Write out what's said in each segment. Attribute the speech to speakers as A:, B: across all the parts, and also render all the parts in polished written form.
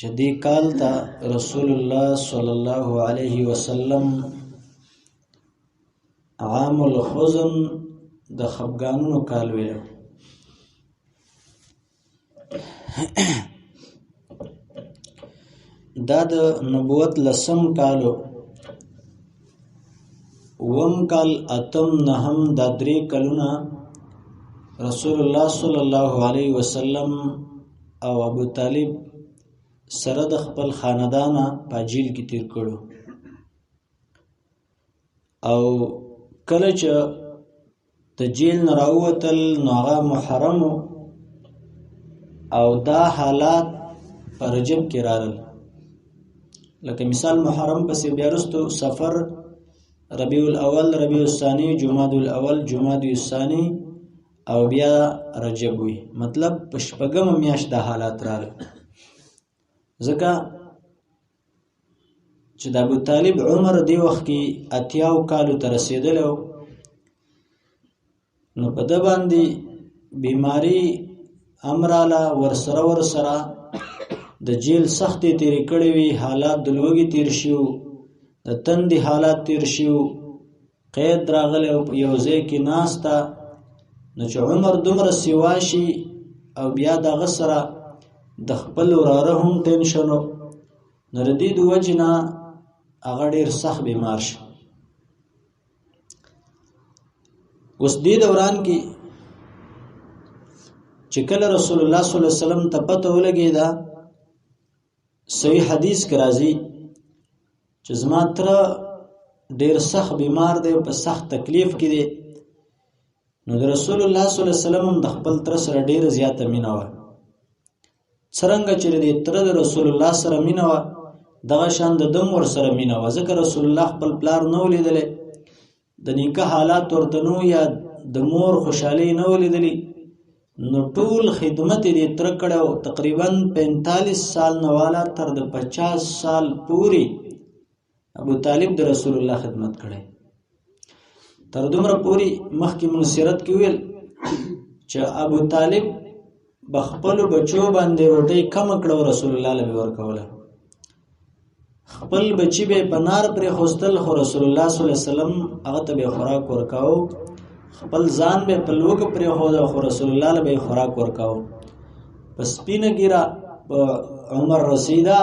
A: چې دې کال ته رسول الله صلی الله علیه وسلم عام الحزن د خفګانونو کال ویلو. دا د نبوت لسم کالو، وم کال اتم نهم دا درې کلونه رسول الله صلی الله علیه وسلم او ابو طالب سره د خپل خاندانه په جیل کې تیر کړو. او کله چې د جیل نه راووتل نو هغه محرم او دا حالات په رجب کې راغلل. لکه مثال محرم پسې بیا وروسته سفر، ربیع الاول، ربیع الثانی، جمادی الاول، جمادی الثانی او بیا رجب وي. مطلب په شپږم میاشت د حالات راغلل. ځکه چې د ابو طالب عمر دی وخت کې 80 کالو ته رسیدلی و، نو په ده باندې بیماری امراله، ورسره د جیل سختې تیرې کړې وي، حالات د لوږې تیر شیو، د تندې حالات تیر شیو، قید راغلی او په یو ځای کې ناسته. نو چې عمر دومره سیوا شي او بیا دغه سره د خپل وراره هم ټینشن و، نو د دې د وجې نه هغه ډېر سخت بیمار شو. اوس دې دوران کې چې کله رسول الله صلی الله علیه وسلم ته پته ولګېده، صحیح حدیث کې راځي چې زما تره ډېر سخت بیمار دی، په سخت تکلیف کې دی. نو د رسول الله صلی الله علیه وسلم د خپل تره سره ډېره زیاته مینه وه. څرنګه چې د تره د رسول الله سره مینه وه، دغه شان د دم ورسره مینه وه. ځکه رسول الله خپل پلار نه و لیدلی، د نیکه حالات ورته نه یا د مور خوشحالي نه و لیدلی. نو ټول خدمت یې د تره کړی و. تقریبا 45 سال نه والا تر د 50 سال پورې ابو طالب د رسول الله خدمت کړی. تر دومره پورې مخکې موږ سیرت کې ویل چې ابو طالب بخپلو بچو باندې روټۍ کمه کړه او رسول الله له ورکوله. خپل بچی به په نار پرې خوستل، خو رسول الله صلی الله علیه وسلم هغه ته به خوراک ورکاو. خپل ځان به په لوږه پرې خوده، خو رسول الله له به خوراک ورکاو. په سپینه ګیره په عمر رسیدا،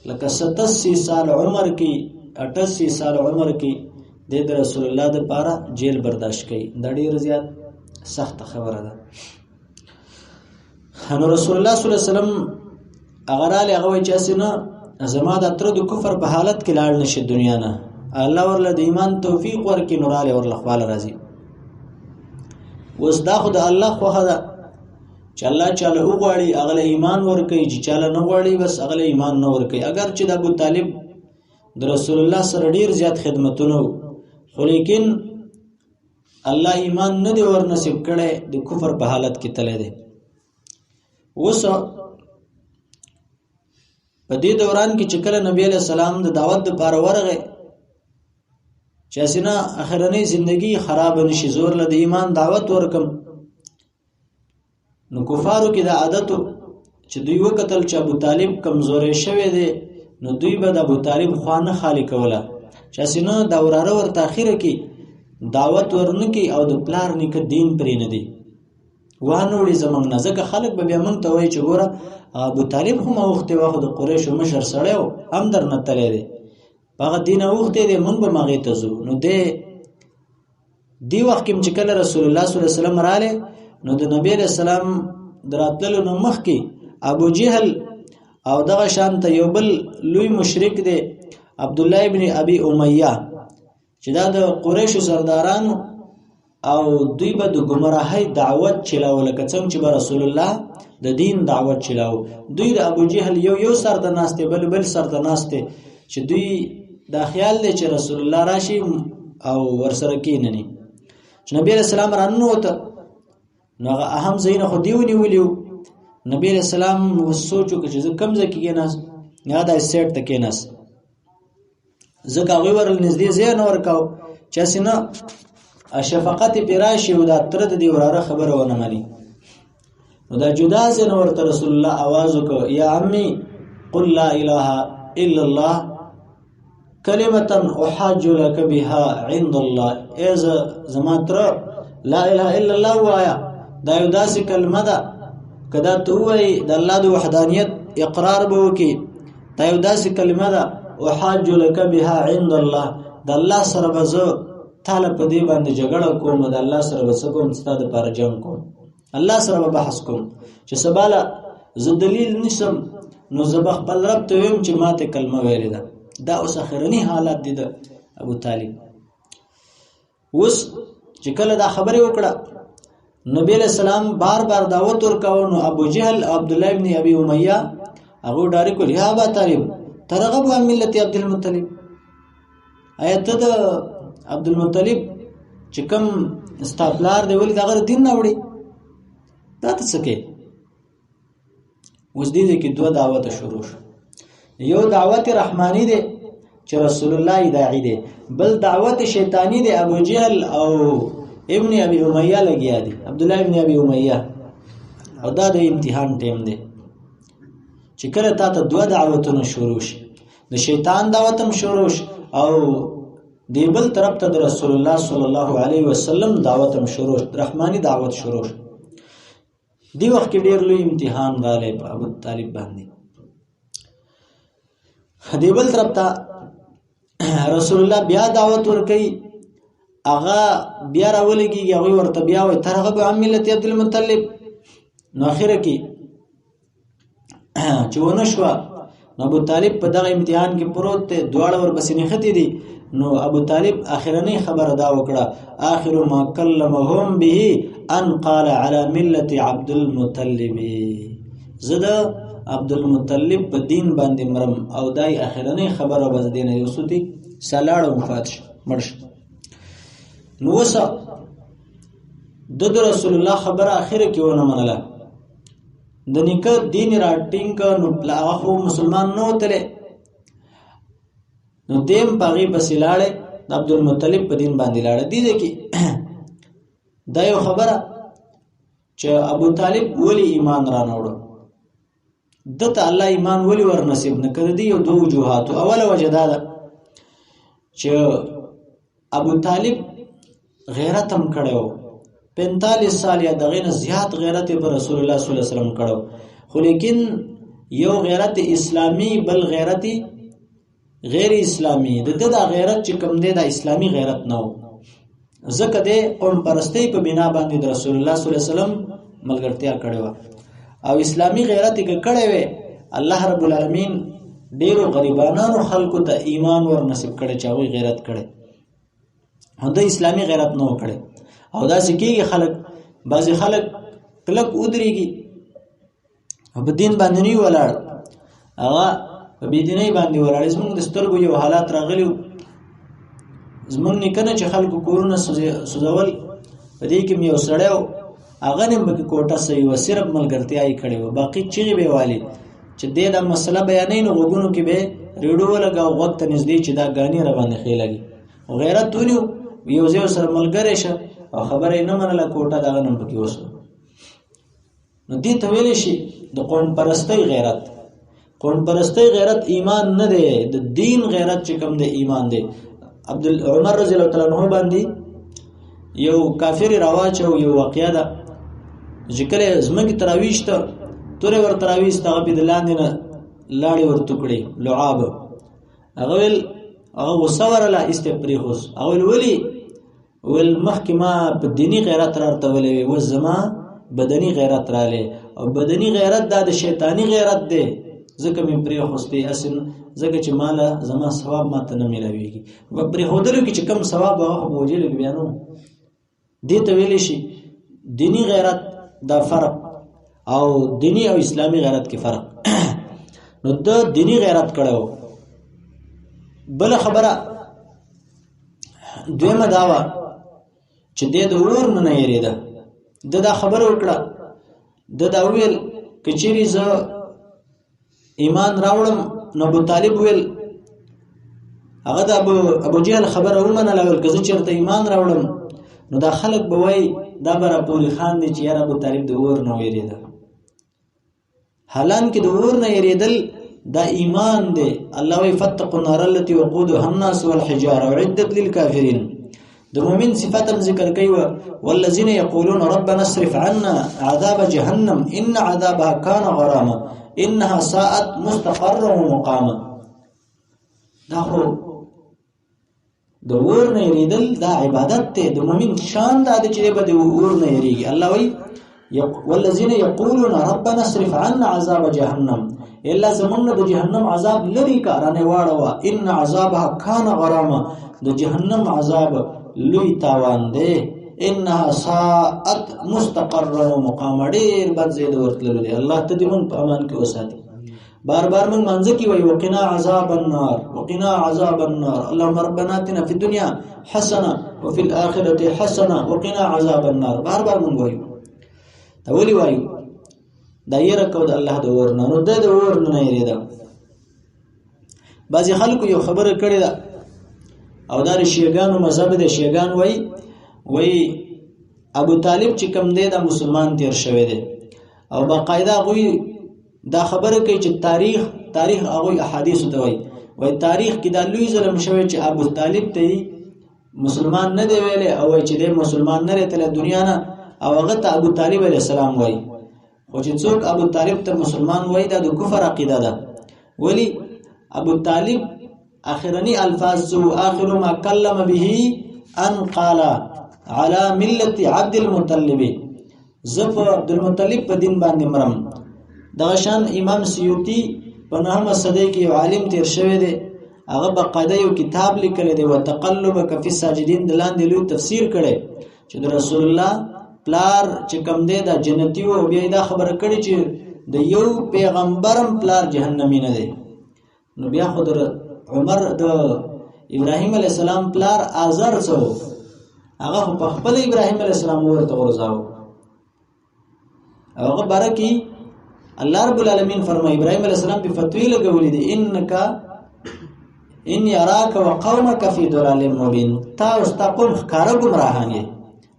A: لکه 87 سال عمر کې 88 سال عمر کې د رسول الله د پاره جیل برداشت کړي. دا ډېر زیات سخت خبره ده. نو رسول الله صلی الله علیه وسلم هغه رالی، هغه وایي چې اسنه زما د تر د کفر په حالت کې لاړ نشي دنیا نه، الله ورله د ایمان توفیق ورکړي، نو رالی ورله خواله راځي. اوس دا خو د الله خوښه ده چې الله چاله وغواړي هغه له ایمان ورکوي، چې چاله نه غواړي بس هغه له ایمان نه ورکوي. اگر چې د ابو طالب د رسول الله سره ډیر زیات خدمتونه، خو لیکن الله ایمان نه دی ورنصیب کړی، د کفر په حالت کې تللی دی. اوس په دې دوران کې چې کله نبی علیہ السلام د دعوت لپاره ورغی، چې اسنه اخرنۍ زندگی خراب نشي، زور له د ایمان دعوت ورکم. نو کفارو کې د عادتو چې دوی وکتل چې ابو طالب کمزورې شوی دی، نو دوی به د ابو طالب خوا نه خالی کوله، چې اسنه د وراره ورته اخره کې دعوت ورنکي او د پلار نیکه دین پرې نه دی وانه وړي زمونږ نه. ځکه خلک به بیا موږ ته وایي چې ګوره ابو طالب خو اوښتی و، خو د قریشو مشر سړی و، هم درنه تللی دی، په هغه دین اوښتی دی، موږ به هغې ته ځو. نو دې وخت کې چې کله رسول الله صلی الله علیه وسلم رالی، نو د نبی علیه السلام د راتللو نه مخکې ابو جهل او دغه شان ته یو بل لوی مشرک دی عبدالله ابن ابي امیه، چې دا د قریشو سردارانو او دوی به د ګمراهۍ دعوت چلاو، لکه څنګه چې به رسول الله د دین دعوت چلاو. دوی د ابو جهل یو سر ته ناست دی، بل سر ته ناست دی، چې دوی دا خیال دی چې رسول الله راشي او ورسره کېنني. چې نبی علیہ السلام راننوته، نو هغه اهم ځایونه خو دې ونیولي. نبی علیہ السلام سوچ وکړ چې زه کوم ځای کې کېناست، یا دا سیټ ته کېناست. ځکه هغوی ورله نږدې ځای نه ورکاو چې هسې نه شفقت پې راشي او دا تره د دې وراره خبره ونه مني. نو دا جدا ځای نه ورته رسول الله آواز وکړ، یا عمي قل لا اله الا الله كلمة احاج لك بها عند الله. اذا زما تر لا اله الا الله وایا دا یو داسې کلمه ده کدا ته وایي د الله د وحدانیت اقرار به وکړي دا یو داسې کلمه ده احاج لك بها عند الله د الله سره به زه تاله په دې باندې جګړه کوم د الله سره به څه کوم ستا دپاره جنګ کوم الله سره به بحث کوم چې سباله زه دلیل نیسم نو زه به خپل رب ته ویم چې ماته کلمه ویلې ده. دا اوس اخرنی حالات دي د ابو طالب. اوس چې کله دا خبرې وکړه نبی علیہ السلام بار بار دعوت ورکاو نو ابو جهل عبد الله ابن ابي امیہ هغه ډارې کول یا ابا طالب ترغب عن ملت عبد المطلب آیت د عبد المطلب چې کوم استابلار دی ولې دا غره دین نه وړي دا څه کې. اوس دې کې دوه دعوت شروع شو. یو دعوت رحمانی دی چې رسول الله داعی دی بل دعوت شیطانی دی ابو جهل او ابن ابي امیہ لګیا دي عبد الله ابن ابي امیہ او دا د امتحان ټیم دی چې کله تا ته دوه دعوتونه شروع شي د شیطان دعوت هم شروع شي او دی بل طرف ته د رسول الله صلی الله علیه وسلم دعوت هم شروع شي رحمانی دعوت شروع شي. دی وخت کې ډیر لوی امتحان راغلی په ابو طالب باندې. دی بل طرف ته رسول الله بیا دعوت ورکړي اغا بیا راولګي هغه ورته بیا وي ترغب عن ملت عبد المطلب نو اخره کې چې ونشوا نو ابو طالب په دغه امتحان کې پروت ته دواړه ور بسې نه ختی دي نو ابو طالب اخرنی خبر دا وکړه اخر ما کلمهم به ان قال على ملت عبد المطلب زدا عبد المطلب په دین باندې مرم او دای اخرنی خبره بز دینه یوسوتی سلاړو مفات مرش. نو وسه د رسول الله خبره اخره کې ونه منله د نیکه دین را ټینګ نو هغه مسلمان نو تله نو دیم پاغي بسلاړه د عبد المطلب په دین باندې لاړه دي کې دا یو خبره چې ابو طالب ولی ایمان را نوړو دته الله ایمان ولی ور نصیب نه کړ دی یو دوه وجوهات. اوله وجه دا ده چې ابو طالب غیرت هم کړو 45 سال یا دغه نه زیات غیرت پر رسول الله صلی الله علیه وسلم کړو خو لیکن یو غیرت اسلامی بل غیرت غیر اسلامی د غیرت چې کوم دی د اسلامی غیرت نه و ځکه د قوم پرستی په بنا باندې د رسول الله صلی الله علیه وسلم ملګرتیا کړې و او اسلامی غیرت کې کړې و الله رب العالمین ډیرو غریبانو خلکو ته ایمان ور نصیب کړي چې هغه غیرت کړي هدا اسلامی غیرت نه وکړي او دا سکیږي خلک بعضی خلک کلک ودرېږي په دین باندې نه ولاړ هغه په بيدینۍ باندې ولاړ. زموږ د سترګو یو حالات راغلی زموږ نه کنه چې خلکو کورونه سوزول په دې کې یو سړیو هغه نه بګ کوټه سي و صرف ملګرتیا یې کړې و باقي چیغې به والی چې دې دا مسله بیانې نو وګونو کې به ریډیو لګاو وخت نږدې چې دا غاني را باندې خېلګي او غیرت ونیو یو ځای سره ملګری شه او خبرې نه منله کوټه دا نه پکې وسو نو دې ته ویل شي د قوم پرستی غیرت. قوم پرستی غیرت ایمان نه دی د دین غیرت چې کوم دی ایمان دی. عبد عمر رضی الله تعالی عنہ باندې یو کافر راواچ او یو واقعیا ده ذکر زمګي تراویشت تورې ور تراویشت هغه په دلاندې نه لاړې ور ټوکړي لعاب هغه ول هغه وسورله استپریخوس هغه ولی ول محکمه په دینی غیرت راته ولې و زما بدنی غیرت رااله او بدنی غیرت د شیطانی غیرت دی ځکه مې پرې خوستي اسن ځکه چې مالا زما ثواب ماته نه ملويږي و پرې هودلو کې چې کم ثواب هغه بوجلو بیانو دې ته ویل شي دینی غیرت دا فرق او دینی او اسلامی غیرت کې فرق نو د دینی غیرت کړو. بل خبره دویمه داوا چې د اور نه یریده دا خبره وکړه دا ویل کچېری ز ایمان راوړم نو ابو طالب ویل هغه د ابو جهل خبره ومنه لول کزه چرته ایمان راوړم نو دا خلک به وای دا برا پوری خان دي چې یاره ابو طالب د اور نه یریده. حالان کې د اور نه یریدل دا ایمان دی. الله وی فتقوا النار التي وقودها الناس والحجاره اعدت للكافرين. د مؤمن صفات ذکر کوي والذین یقولون ربنا اصرف عنا عذاب جهنم ان عذابها كان غراما انها ساءت مستقرا ومقاما. دا خو د ور نه یریدل دا عبادت ته د مؤمن شان دا چې به د ور نه یریږي. الله وی والذین یقولون ربنا اصرف عنا عذاب جهنم الا زمن د جهنم عذاب لري کارانه واړه ان عذابها كان غراما. د جهنم عذاب لوی تاوان دی. انها ساءت مستقرا ومقاما. ډیر بد زید ورتلل دی. الله ته دې مون په امان کې وساتي. بار بار مون منځ کې وای وقنا عذاب النار وقنا عذاب النار اللهم ربنا اتنا في الدنيا حسنه وفي الاخره حسنه وقنا عذاب النار. بار بار مون وای دا ولي وای دا یې رکو د الله د ورنه نو د ورنه نه یریدا. بعضی خلکو یو خبره کړې ده او دا شیعاګانو مذهب د شیعاګان وای ابو طالب چې کوم دی دا مسلمان تیر شوی دی او باقاعده غوي دا خبره کوي چې تاریخ هغه احادیث ته وای تاریخ کې دا لوی ظلم شوی چې ابو طالب ته مسلمان نه دی ویلې او چې دی مسلمان نه رته دنیا نه او هغه ته ابو طالب علیه السلام وای. خو چې څوک ابو طالب ته مسلمان وای دا د کفر عقیده ده. ولی ابو طالب اخرنی الفاظ سو اخر ما کلم به ان قال على ملت عبد المطلب. زف عبد المطلب په دین باندې مرم. دغه شان امام سیوطی په 9 صدی کې عالم تیر شوی دی. هغه باقاعده یو کتاب لیکلی دی وتقلبک فی الساجدین دلاندې لوی تفسیر کړي چې د رسول الله پلار چې کم دی دا جنتی او بیا دا خبره کړي چې د یو پیغمبرم پلار جهنمی نه دی. نو بیا خود عمر د ابراهیم علی السلام پلار آزر څو هغه په خپل ابراهیم علی السلام ورته ورځاو. هغه برکی الله رب العالمین فرمای ابراهیم علی السلام په فتوی لګولې دي انک ان یراک وقومک فی ضلال مبین. تا او ستا قوم ښکارا گمراهان یې.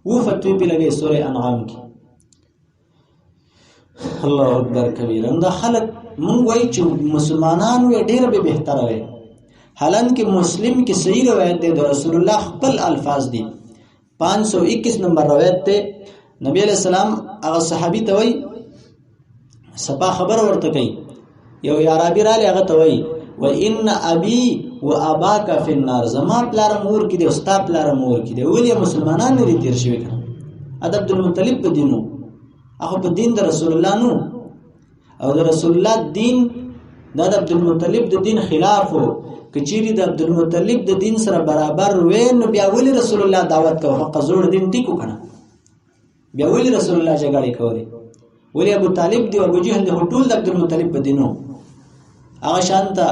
A: و فتوی په لګي سورې انعام کې. الله اکبر کبیر. دا خلک مونږ وای چې مسلمانان وي ډیر به بهتره وي. حالانکه مسلم کې صحیح روایت ده د رسول الله خپل الفاظ دي. 521 نمبر روایت ده نبی علیہ السلام هغه صحابي ته وای صفا خبر ورته کوي یو عربي را لغه ته وای و ان ابي و اباك في النار. زما پلار مور کې دي او ستا پلار مور کې دي. ولې مسلمانان لري تیر شوی کړه ادب عبد المطلب په دینو هغه په دین د رسول الله نو او د رسول الله دین د عبد المطلب د دین خلاف وو. کچيري د عبد المطلب د دین سره برابر وې نو بیا ولې رسول الله دعوت کوي حق زوړ دین ټیکو کنه. بیا ولې رسول الله جګړه کوي. ولې ابو طالب دی او ابو جهل د ټول د عبد المطلب په دینو هغه شانته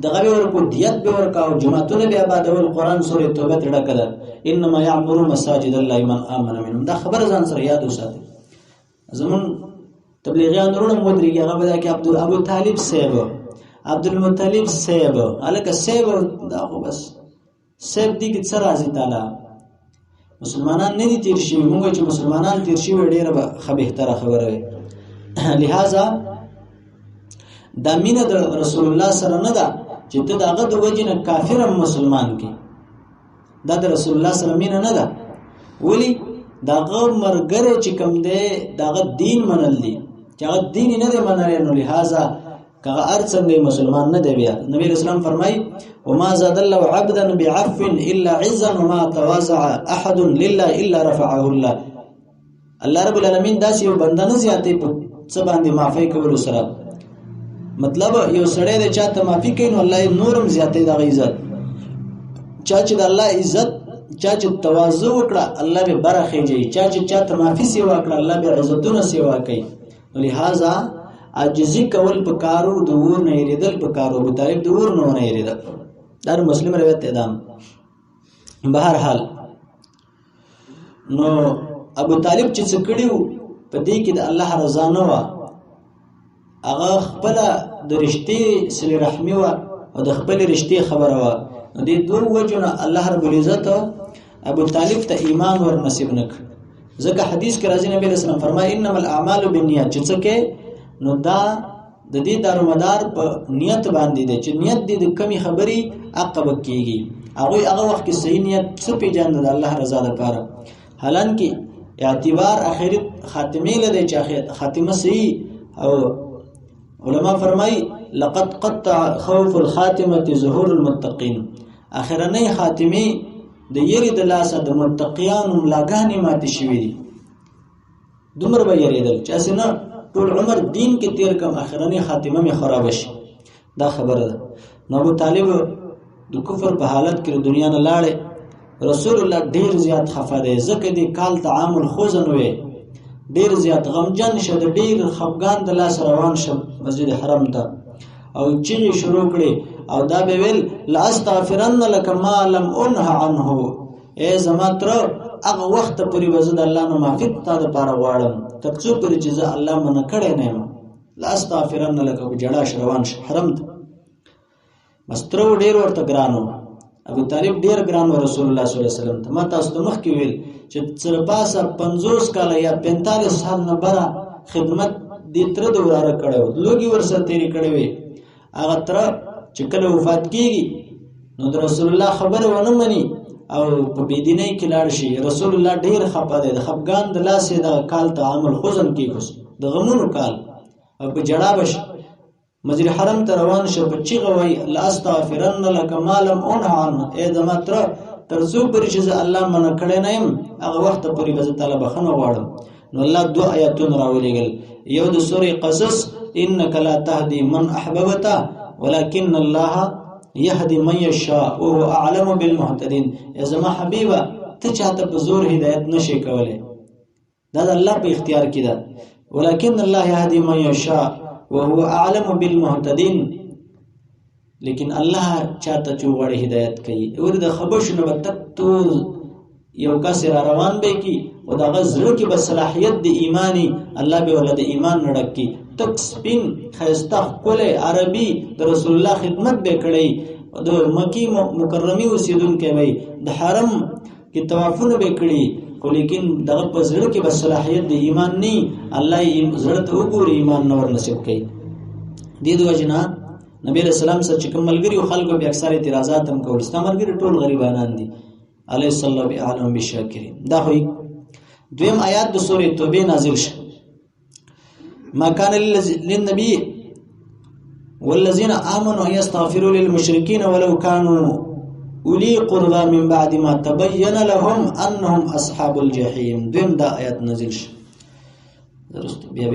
A: دغه ورکو دیت به ورکاو جماعتونه به آباد او قرآن سورې توبه تړه کړه انما يعمر مساجد الله من امن منهم. دا خبر ځان سره یاد وساتئ. زمون تبلیغیان ورونه مودريږي هغه به کې ابو طالب صاحب عبد المطلب صاحب الکه صاحب دا خو بس صاحب دي کی څه راځي تعالی. مسلمانان نه دي تیر شي. موږ چې مسلمانان تیر شي ډیره به خبره خبره وي. لہذا دا مینه د رسول الله سره نه ده چې ته داغه د وجنه کافر مسلمان کی. دا د رسول الله سره مینه نه ده. ولی داغه مرګره چې کوم دی داغه دین منل دي چې هغه دین نه دی منل. نو لہذا کغه ارڅنګ مسلمان نه دی. بیا نبی رسول الله فرمای وما زاد الله عبدا بعفو الا عزا وما تواضع احد لله الا رفعه الله. الله رب العالمین داسې یو بنده نه زیاتې په څه باندې معافی کول سره. مطلب یو سړی د چاته معافی کوي نو الله نورم زیاتې د عزت. چا چې د الله عزت چا چې تواضع وکړه الله به برخېږي. چا چې چاته معافی سیوا کړه الله به عزتونه سیوا کوي. لہذا عاجزی کول په کارو د ور نه یریدل په کارو. ابو طالب د ور نه یریدل. دا مسلم روایت ادم. بهر حال نو ابو طالب چې څه کړیو په دې کې د الله رضا نه و. هغه خپل د رښتې صله رحمی و او د خپل رښتې خبره و. نو دې دوه وجونه الله رب العزت ابو طالب ته ایمان ور نصیب نک. ځکه حدیث کې راځي نبی رسول الله فرمایي انما الاعمال بالنیات چې څه کې نو دا د دې دارومدار په نیت باندې دی چې نیت دې د کمی خبري عقب کیږي هغه وخت کې صحیح نیت څه پیژاند د الله رضا لپاره حالانکه اعتبار اخرت خاتمه لده چې خاتمه صحیح او علماء فرمای لقد قطع خوف الخاتمه ظهور المتقين اخرنه خاتمه د یری د لاسه د متقیان ملاګانی ماته شوی دي دومره به یریدل چې اسنه ټول عمر دین کې تیر کم اخرنه خاتمه می خراب شي دا خبره ده نو ابو طالب د کفر په حالت کې د دنیا نه لاړې رسول الله ډیر زیات خفه دی ځکه دی کال تعامل خوځن وي ډیر زیات غمجن شه د ډیر خفګان د لاس روان شه مسجد حرم ته او چې شروع کړي او دا به ویل لا استغفرن لك ما لم انه عنه ای زما تر هغه وخت پورې وزد الله نو معافي تا د پاره غواړم تر څو پورې چې الله منه کړي نه لا استغفرن لك جړا روان شه حرم ته مسترو ډیر ورته ګرانو ابو طالب ډیر ګران رسول الله صلی الله علیه وسلم ته ما تاسو ته مخ کې ویل چې تر پاسه 50 کال یا 45 سال نه برا خدمت دې تر دوره کړو لوګي ورسره تیری کړې وي هغه تر چې کله وفات کیږي نو د رسول الله خبره ونه مني او په بيدینۍ کې لاړ شي رسول الله ډیر خپه دی د خفګان د لاسه د کال تعامل خوځن کیږي د غمونو کال او په جړا بش مسجد حرم ته روان شه بچی غوي لا استغفرن لك ما لم انه عنه اې د ماتر ترڅو پرې چې الله منه کړي نه يم هغه وخت پرې به طلب خنه واړم نو الله دو آیاتونه راولېګل یو د سورې قصص انك لا تهدي من احببت ولكن الله يهدي من يشاء وهو اعلم بالمهتدين یا زما حبيبه ته چاته په زور هدایت نشي کولای دا د الله په اختیار کې ده ولكن الله يهدي من يشاء وهو اعلم بالمهتدين لیکن الله چاته چوغړی هدایت کوي ورته خبرشنه بتټول یو کس را روان به کی او دا غزړه کې به صلاحیت د ایمانی الله به ولده ایمان نړکی تک سپین خيسته کوله عربي د رسول الله خدمت به کړی د مکی مکرمه اوسیدونکو وي د حرم کې طوافونه به کړی خو لیکن دغه په زړه کې به صلاحیت د ایمان نه الله یې زړه ته وګوري ایمان نور نصیب کړي د دې وجنا نبی رسول الله سره کوم ملګری او خلکو به اکثر اعتراضات هم کول استمرګری ټول غریبانان دي علی صلی الله علیه بالشاکرین دا هی دویم آیات د سورې توبه نازل شه ما كان للنبي والذين آمنوا يستغفروا للمشركين ولو كانوا أولي قربى من بعد ما تبين لهم أنهم أصحاب الجحيم دویم دا آیات نازل شه درست بیا